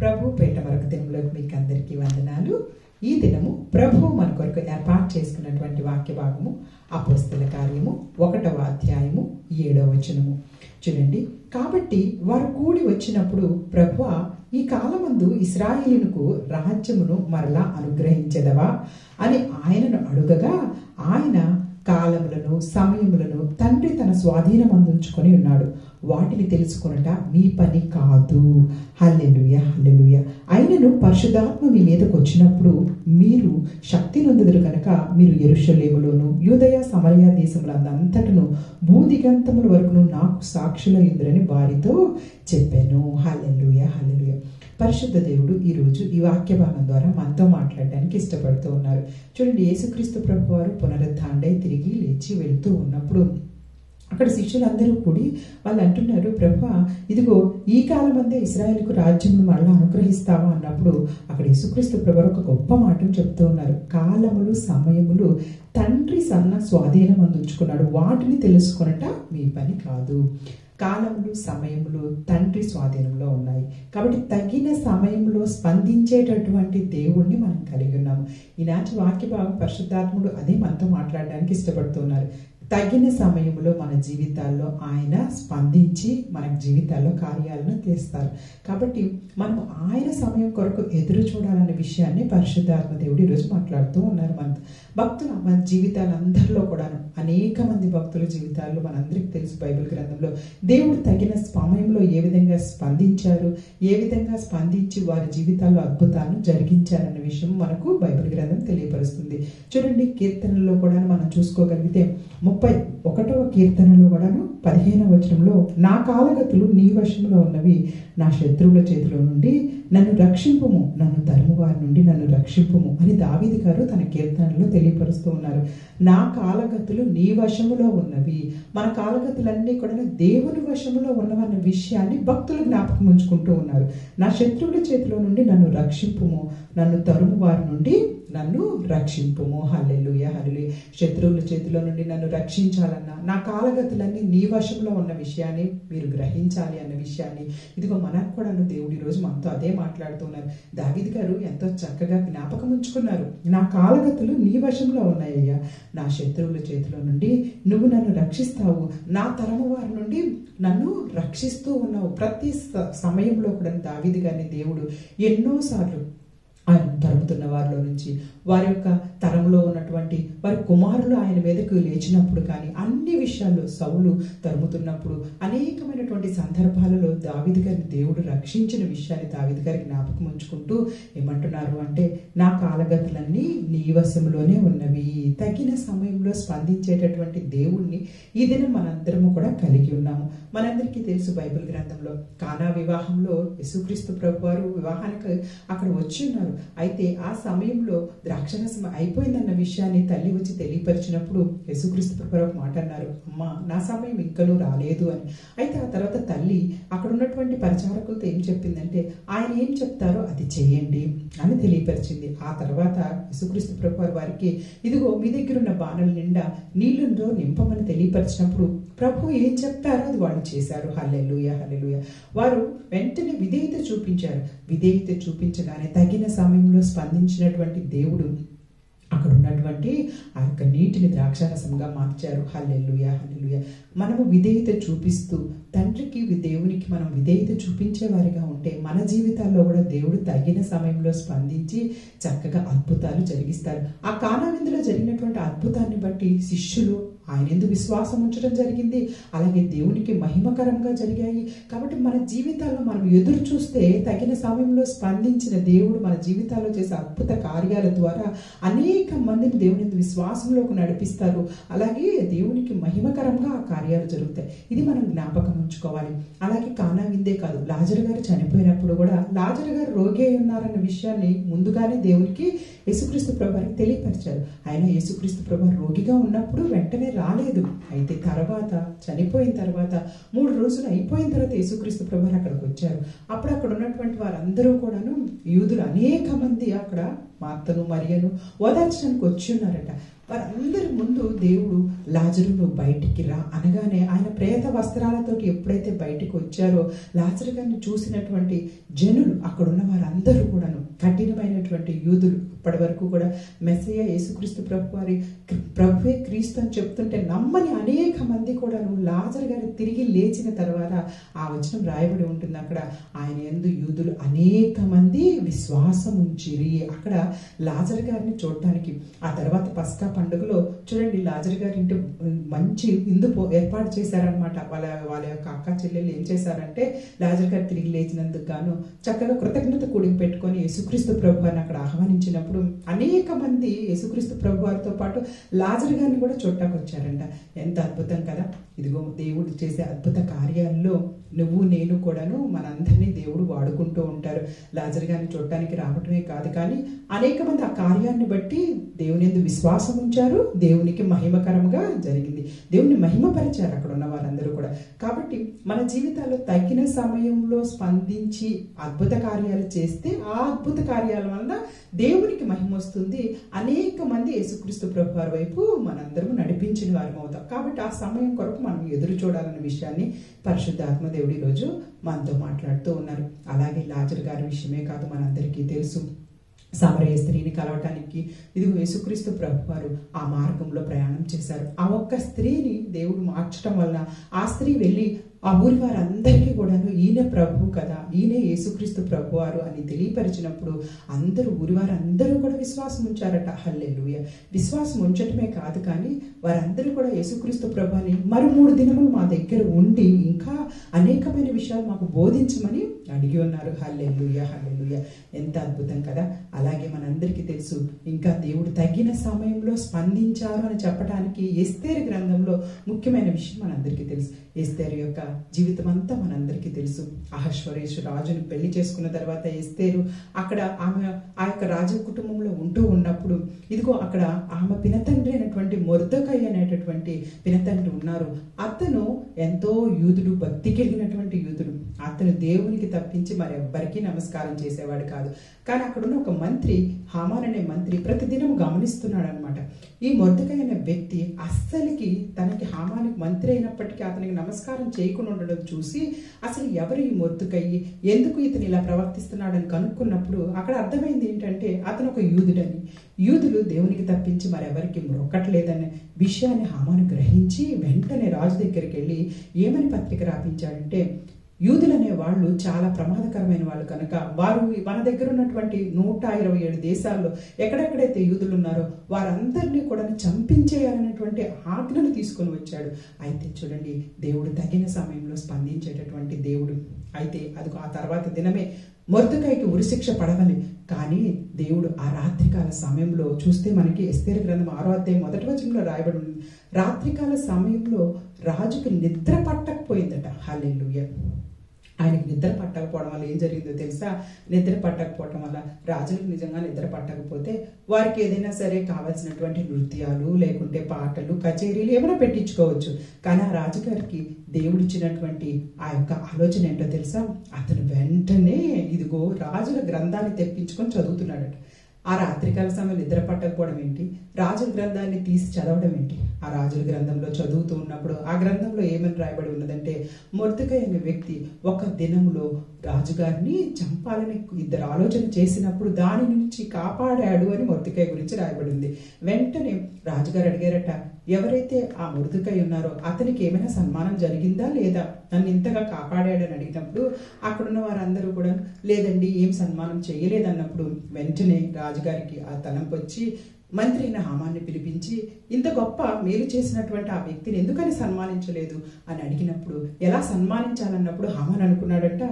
ప్రభు పేట మరొక దినంలోకి మీకు అందరికీ వందనాలు. ఈ దినము ప్రభు మన కొరకు ఏర్పాటు చేసుకున్నటువంటి వాక్య భాగము అపోస్తల కార్యము 1వ అధ్యాయము 7వ వచనము. చూడండి, కాబట్టి వారు కూడి వచ్చినప్పుడు ప్రభువా, ఈ కాలమందు ఇశ్రాయేలునకు రాజ్యమును మరలా అనుగ్రహించెదవా అని ఆయనను అడుగగా, ఆయన కాలములను సమయములను తండ్రి తన స్వాధీనమందుంచుకొని ఉన్నాడు, వాటిని తెలుసుకొనుట మీ పని కాదు. హల్లెలూయా, హల్లెలూయా. అయినను పరిశుద్ధాత్మ మీ మీదకు వచ్చినప్పుడు మీరు శక్తి నొందుదురు కనుక మీరు యెరూషలేములోను యూదయ సమరయ దేశములందంతటను భూదిగంతముల వరకును నాకు సాక్షులయ్యుందురని వారితో చెప్పాను. హల్లెలూయా, హల్లెలూయా. పరిశుద్ధ దేవుడు ఈరోజు ఈ వాక్య భాగం ద్వారా మనతో మాట్లాడడానికి ఇష్టపడుతూ ఉన్నారు. చూడండి, యేసుక్రీస్తు ప్రభు వారు పునరుద్ధాండై తిరిగి లేచి వెళ్తూ ఉన్నప్పుడు అక్కడ శిష్యులందరూ కూడి వాళ్ళు అంటున్నారు, ప్రభువా, ఇదిగో ఈ కాలం అందే ఇశ్రాయేలుకు రాజ్యమును మళ్ళీ అనుగ్రహిస్తావా అన్నప్పుడు అక్కడ యేసుక్రీస్తు ప్రభు ఒక గొప్ప మాటను చెప్తూ ఉన్నారు. కాలములు సమయములు తండ్రి స్వాధీనం అందించుకున్నాడు, వాటిని తెలుసుకొనట మీ పని కాదు. కాలములు సమయములు తండ్రి స్వాధీనంలో ఉన్నాయి కాబట్టి తగిన సమయంలో స్పందించేటటువంటి దేవుణ్ణి మనం కలిగి ఉన్నాము. ఈనాటి వాక్య భాగం పరిశుద్ధాత్ముడు అదే మనతో మాట్లాడడానికి ఇష్టపడుతున్నారు. తగిన సమయంలో మన జీవితాల్లో ఆయన స్పందించి మన జీవితాల్లో కార్యాలను తీస్తారు. కాబట్టి మనం ఆయన సమయం కొరకు ఎదురు చూడాలనే విషయాన్ని పరిశుద్ధాత్మ దేవుడు ఈరోజు మాట్లాడుతూ ఉన్నారు. మన జీవితాలందరిలో కూడా అనేక మంది భక్తుల జీవితాల్లో మనందరికీ తెలుసు, బైబిల్ గ్రంథంలో దేవుడు తగిన సమయంలో ఏ విధంగా స్పందించారు, ఏ విధంగా స్పందించి వారి జీవితాల్లో అద్భుతాలను జరిగించారన్న విషయం మనకు బైబిల్ గ్రంథం తెలియపరుస్తుంది. చూడండి, కీర్తనలో కూడా మనం చూసుకోగలిగితే 31వ కీర్తనలో కూడాను 15వ వచనంలో, నా కాలగతులు నీ వశంలో ఉన్నవి, నా శత్రువుల చేతిలో నుండి నన్ను రక్షింపుము, నన్ను తరుమువారి నుండి నన్ను రక్షింపుము అని దావీదు గారు తన కీర్తనలో తెలియపరుస్తూ ఉన్నారు. నా కాలగతులు నీ వశములో ఉన్నవి, మన కాలగతులన్నీ కూడా దేవుని వశములో ఉన్నవన్న విషయాన్ని భక్తులు జ్ఞాపకం ఉంచుకుంటూ ఉన్నారు. నా శత్రువుల చేతిలో నుండి నన్ను రక్షింపుము, నన్ను తరుమువారి నుండి నన్ను రక్షింపుము. హల్లెలూయా, హల్లెలూయా. శత్రువుల చేతిలో నుండి నన్ను రక్షించాలన్నా నా కాలగతులన్నీ నీ వశంలో ఉన్న విషయాన్ని మీరు గ్రహించాలి అన్న విషయాన్ని ఇదిగో మనకు కూడా దేవుడు ఈరోజు మనతో అదే మాట్లాడుతున్నారు. దావీదు గారు ఎంతో చక్కగా జ్ఞాపకం ఉంచుకున్నారు. నా కాలగతులు నీ వశంలో ఉన్నాయ్యా, నా శత్రువుల చేతిలో నుండి నువ్వు నన్ను రక్షిస్తావు, నా తరము వారి నుండి నన్ను రక్షిస్తూ ఉన్నావు. ప్రతి సమయంలో కూడా దావీదు గారిని దేవుడు ఎన్నోసార్లు ఆయన తరుముతున్న వారిలో నుంచి, వారి యొక్క తరంలో ఉన్నటువంటి వారి కుమారులు ఆయన మీదకు లేచినప్పుడు కానీ అన్ని విషయాల్లో సౌలు తరుముతున్నప్పుడు అనేకమైనటువంటి సందర్భాలలో దావీదు గారిని దేవుడు రక్షించిన విషయాన్ని దావీదు గారి జ్ఞాపకం ఉంచుకుంటూ ఏమంటున్నారు అంటే, నా కాలగతులన్నీ నీ వశంలోనే ఉన్నవి. తగిన సమయంలో స్పందించేటటువంటి దేవుణ్ణి ఈ దినం మనందరము కూడా కలిగి ఉన్నాము. మనందరికీ తెలుసు, బైబిల్ గ్రంథంలో కానా వివాహంలో యేసుక్రీస్తు ప్రభు వారు వివాహానికి అక్కడ వచ్చి ఉన్నారు. అయితే ఆ సమయంలో ద్రాక్షరసం అయిపోయిందన్న విషయాన్ని తల్లి వచ్చి తెలియపరిచినప్పుడు యేసుక్రీస్తు ప్రభు ఒక మాట అన్నారు, అమ్మా, నా సమయం ఇంకనూ రాలేదు అని. అయితే ఆ తర్వాత తల్లి అక్కడ ఉన్నటువంటి పరిచారకులతో ఏం చెప్పిందంటే, ఆయన ఏం చెప్తారో అది చేయండి అని తెలియపరిచింది. ఆ తర్వాత యేసుక్రీస్తు ప్రభు వారికి ఇదిగో మీ దగ్గర ఉన్న బాణల నిండా నీళ్ళతో నింపమని తెలియపరిచినప్పుడు ప్రభు ఏం చెప్తారో అది వాళ్ళు చేశారు. హల్లెలూయా, హల్లెలూయా. వారు వెంటనే విధేయత చూపించారు. విధేయత చూపించగానే తగిన సమయంలో స్పందించినటువంటి దేవుడు అక్కడ ఉన్నటువంటి ఆ యొక్క నీటిని ద్రాక్షారసంగా మార్చారు. హల్లెలూయా, హల్లెలూయా. మనము విధేయత చూపిస్తూ తండ్రికి దేవునికి మనం విధేయత చూపించే వారిగా ఉంటే మన జీవితాల్లో కూడా దేవుడు తగిన సమయంలో స్పందించి చక్కగా అద్భుతాలు జరిగిస్తారు. ఆ కానా విందులో జరిగినటువంటి అద్భుతాన్ని బట్టి శిష్యులు ఆయన ఎందుకు విశ్వాసం ఉంచడం జరిగింది, అలాగే దేవునికి మహిమకరంగా జరిగాయి. కాబట్టి మన జీవితాల్లో మనం ఎదురు చూస్తే తగిన సమయంలో స్పందించిన దేవుడు మన జీవితాల్లో చేసే అద్భుత కార్యాల ద్వారా అనేక మందిని దేవుని విశ్వాసంలోకి నడిపిస్తారు. అలాగే దేవునికి మహిమకరంగా ఆ కార్యాలు జరుగుతాయి. ఇది మనం జ్ఞాపకం ఉంచుకోవాలి. అలాగే కానా విందే కాదు, లాజరు గారు చనిపోయినప్పుడు కూడా లాజరు గారు రోగి అయి ఉన్నారన్న విషయాన్ని ముందుగానే దేవునికి యేసుక్రీస్తు ప్రభువారికి తెలియపరిచారు. ఆయన యేసుక్రీస్తు ప్రభు రోగిగా ఉన్నప్పుడు వెంటనే రాలేదు. అయితే తర్వాత చనిపోయిన తర్వాత 3 రోజులు అయిపోయిన తర్వాత యేసుక్రీస్తు ప్రభువారు అక్కడికి వచ్చారు. అప్పుడు అక్కడ ఉన్నటువంటి వారందరూ కూడాను యూదులు అనేక మంది అక్కడ మార్తను మరియను ఓదార్చడానికి వచ్చి ఉన్నారట. వారందరి ముందు దేవుడు లాజరు నువ్వు బయటికి రా అనగానే ఆయన ప్రేత వస్త్రాలతో ఎప్పుడైతే బయటికి వచ్చారో లాజరు గారిని చూసినటువంటి జనులు, అక్కడ ఉన్న వారందరూ కూడాను కఠినమైనటువంటి యూదులు, ఇప్పటి వరకు కూడా మెస్సయ్య యేసుక్రీస్తు ప్రభువే క్రీస్తు అని చెప్తుంటే నమ్మని అనేక మంది కూడాను లాజరు గారు తిరిగి లేచిన తర్వాత ఆ వచనం రాయబడి ఉంటుంది అక్కడ, ఆయన యందు యూదులు అనేక మంది విశ్వాసం ఉంచిరి. అక్కడ లాజరు గారిని చూడటానికి ఆ తర్వాత పస్కా పండుగలో చూడండి లాజరు గారి ఇంటి మంచి విందు ఏర్పాటు చేశారనమాట. వాళ్ళ యొక్క అక్క చెల్లెలు ఏం చేశారంటే లాజరు గారు తిరిగి లేచినందుకు గాను చక్కగా కృతజ్ఞత కూడికి పెట్టుకొని యేసుక్రీస్తు ప్రభు వారిని అక్కడ ఆహ్వానించినప్పుడు అనేక మంది యేసుక్రీస్తు ప్రభు వారితో పాటు లాజరు గారిని కూడా చూడటానికి వచ్చారంట. ఎంత అద్భుతం కదా! ఇదిగో దేవుడు చేసే అద్భుత కార్యాల్లో నువ్వు నేను కూడాను మనందరినీ దేవుడు వాడుకుంటూ ఉంటారు. లాజరు గారిని చూడటానికి రావటమే కాదు, కానీ అనేక మంది ఆ కార్యాన్ని బట్టి దేవుని యందు విశ్వాసం ఉంచారు. దేవునికి మహిమకరంగా జరిగింది, దేవుని మహిమపరిచారు అక్కడ ఉన్న వారందరూ కూడా. కాబట్టి మన జీవితాల్లో తగిన సమయంలో స్పందించి అద్భుత కార్యాలు చేస్తే ఆ అద్భుత కార్యాల వల్ల దేవునికి మహిమ వస్తుంది. అనేక మంది యేసుక్రీస్తు ప్రభు వారి వైపు మనందరం నడిపించిన వారం అవుతాం. కాబట్టి ఆ సమయం కొరకు మనం ఎదురు చూడాలన్న విషయాన్ని పరిశుద్ధాత్మ దేవుడు ఈరోజు మనతో మాట్లాడుతూ ఉన్నారు. అలాగే లాజరు గారి విషయమే కాదు, మనందరికీ తెలుసు సమరయ స్త్రీని కలవటానికి ఇదిగో యేసుక్రీస్తు ప్రభు వారు ఆ మార్గంలో ప్రయాణం చేశారు. ఆ ఒక్క స్త్రీని దేవుడు మార్చడం వల్ల ఆ స్త్రీ వెళ్ళి ఆ ఊరి వారందరికీ కూడాను ఈయన ప్రభు కదా, ఈయనే యేసుక్రీస్తు ప్రభు వారు అని తెలియపరిచినప్పుడు అందరూ ఊరి వారందరూ కూడా విశ్వాసం ఉంచారట. హల్లెలూయా! విశ్వాసం ఉంచటమే కాదు, కానీ వారందరూ కూడా యేసుక్రీస్తు ప్రభు అని మరి 3 దినములు మా దగ్గర ఉండి ఇంకా అనేకమైన విషయాలు మాకు బోధించమని అడిగి ఉన్నారు. హల్లెలూయా! హల్లెలూయా! ఎంత అద్భుతం కదా! అలాగే మనందరికీ తెలుసు, ఇంకా దేవుడు తగిన సమయంలో స్పందించారు అని చెప్పడానికి ఎస్తేరు గ్రంథంలో ముఖ్యమైన విషయం మనందరికీ తెలుసు. ఎస్తేరు యొక్క జీవితం అంతా మనందరికీ తెలుసు. అహష్వరేషు రాజును పెళ్లి చేసుకున్న తర్వాత ఎస్తేరు అక్కడ ఆమె ఆ యొక్క రాజు కుటుంబంలో ఉంటూ ఉన్నప్పుడు ఇదిగో అక్కడ ఆమె పినతండ్రి అయినటువంటి మొర్దెకై అనేటటువంటి పినతండ్రి ఉన్నారు. అతను ఎంతో యూదుడు, భక్తి కలిగినటువంటి యూదుడు. అతను దేవునికి తప్పించి మరెవ్వరికీ నమస్కారం చేసేవాడు కాదు. కానీ అక్కడున్న ఒక మంత్రి, హామాన్ అనే మంత్రి ప్రతిదినం గమనిస్తున్నాడు అనమాట. ఈ మొర్దెకై అనే వ్యక్తి అస్సలకి తనకి హామానికి మంత్రి అయినప్పటికీ అతనికి నమస్కారం చేయకుండా ఉండడం చూసి అసలు ఎవరు ఈ మొర్దెకై, ఎందుకు ఇతను ఇలా ప్రవర్తిస్తున్నాడని కనుక్కున్నప్పుడు అక్కడ అర్థమైంది ఏంటంటే అతను ఒక యూదుడని. యూదులు దేవునికి తప్పించి మరెవరికి మొక్కట్లేదనే విషయాన్ని హామాను గ్రహించి వెంటనే రాజు దగ్గరికి వెళ్ళి ఏమని పత్రిక రాపించాడంటే, యూదులు అనే వాళ్ళు చాలా ప్రమాదకరమైన వాళ్ళు కనుక వారు మన దగ్గర ఉన్నటువంటి 127 దేశాల్లో ఎక్కడెక్కడైతే యూదులు ఉన్నారో వారందరినీ కూడా చంపించేయాలనేటువంటి ఆజ్ఞను తీసుకొని వచ్చాడు. అయితే చూడండి, దేవుడు తగిన సమయంలో స్పందించేటటువంటి దేవుడు. అయితే అది ఆ తర్వాత దినమే మొర్దెకైకి ఉరిశిక్ష పడవాలి. కానీ దేవుడు ఆ రాత్రికాల సమయంలో చూస్తే మనకి ఎస్తేరు గ్రంథం 6వ అధ్యాయం 1వ వచనంలో రాయబడి ఉంది. రాత్రికాల సమయంలో రాజుకు నిద్ర పట్టకపోయిందట. హల్లెలూయా! ఆయనకి నిద్ర పట్టకపోవడం వల్ల ఏం జరిగిందో తెలుసా? నిద్ర పట్టకపోవడం వల్ల రాజులకు నిజంగా నిద్ర పట్టకపోతే వారికి ఏదైనా సరే కావాల్సినటువంటి నృత్యాలు లేకుంటే పాటలు కచేరీలు ఏమైనా పెట్టించుకోవచ్చు. కానీ ఆ రాజుగారికి దేవుడిచ్చినటువంటి ఆ యొక్క ఆలోచన ఏంటో తెలుసా? అతను వెంటనే ఇదిగో రాజుల గ్రంథాన్ని తెప్పించుకొని చదువుతున్నాడట. ఆ రాత్రికాల సమయం నిద్ర పట్టకపోవడం ఏంటి? రాజుల గ్రంథాన్ని తీసి చదవడం ఏంటి? ఆ రాజుల గ్రంథంలో చదువుతూ ఉన్నప్పుడు ఆ గ్రంథంలో ఏమని రాయబడి ఉన్నదంటే, మొర్దెకై అనే వ్యక్తి ఒక దినంలో రాజుగారిని చంపాలని ఇద్దరు ఆలోచన చేసినప్పుడు దాని నుంచి కాపాడాడు అని మొర్దెకై గురించి రాయబడింది. వెంటనే రాజుగారు అడిగారట, ఎవరైతే ఆ మొర్దెకై ఉన్నారో అతనికి ఏమైనా సన్మానం జరిగిందా లేదా, నన్ను ఇంతగా కాపాడాడని అడిగినప్పుడు అక్కడున్న వారందరూ కూడా లేదండి, ఏం సన్మానం చేయలేదన్నప్పుడు వెంటనే రాజుగారికి ఆ తలంపు వచ్చి మంత్రి అయిన హామాన్ని పిలిపించి ఇంత గొప్ప మేలు చేసినటువంటి ఆ వ్యక్తిని ఎందుకని సన్మానించలేదు అని అడిగినప్పుడు, ఎలా సన్మానించాలన్నప్పుడు హామాన్ అనుకున్నాడంట,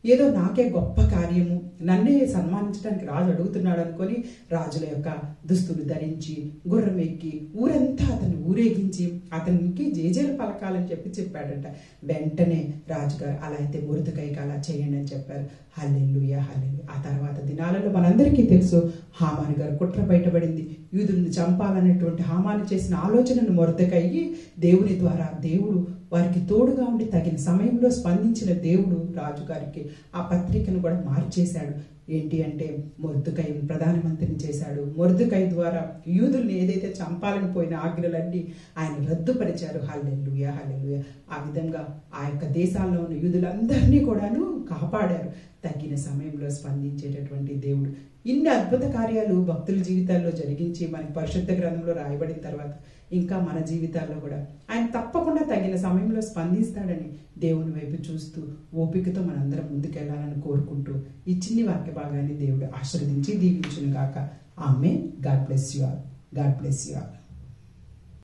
ఏదో నాకే గొప్ప కార్యము, నన్నే సన్మానించడానికి రాజు అడుగుతున్నాడు అనుకొని రాజుల యొక్క దుస్తులు ధరించి గుర్రం ఎక్కి ఊరంతా అతన్ని ఊరేగించి అతనికి జేజేలు పలకాలని చెప్పాడంట. వెంటనే రాజుగారు అలా అయితే మొర్దెకైకి అలా చేయండి అని చెప్పారు. హల్లెలూయా! హల్లెలూయా! ఆ తర్వాత దినాలలో మనందరికీ తెలుసు, హామాను గారు కుట్ర బయటపడింది. యూదులను చంపాలనేటువంటి హామాను చేసిన ఆలోచనను మొర్దెకై దేవుని ద్వారా దేవుడు వారికి తోడుగా ఉండి తగిన సమయంలో స్పందించిన దేవుడు రాజుగారికి ఆ పత్రికను కూడా మార్చేశాడు. ఏంటి అంటే మొర్దుకై ప్రధానమంత్రిని చేశాడు. మొర్దుకై ద్వారా యూదుల్ని ఏదైతే చంపాలని పోయిన ఆజ్ఞలన్నీ ఆయన రద్దుపరిచారు. హల్లెలూయా, హల్లెలూయా. ఆ విధంగా ఆ యొక్క దేశాల్లో ఉన్న యూదులందరినీ కూడాను కాపాడారు. తగిన సమయంలో స్పందించేటటువంటి దేవుడు. ఇన్ని అద్భుత కార్యాలు భక్తుల జీవితాల్లో జరిగించి మనకి పరిశుద్ధ గ్రంథంలో రాయబడిన తర్వాత ఇంకా మన జీవితాల్లో కూడా ఆయన తప్పకుండా తగిన సమయంలో స్పందిస్తాడని దేవుని వైపు చూస్తూ ఓపికతో మనందరం ముందుకెళ్లాలని కోరుకుంటూ ఈ చిన్ని వాక్య భాగాన్ని దేవుడు ఆశీర్వదించి దీవించును గాక. ఆమేన్. God bless you all. God bless you all.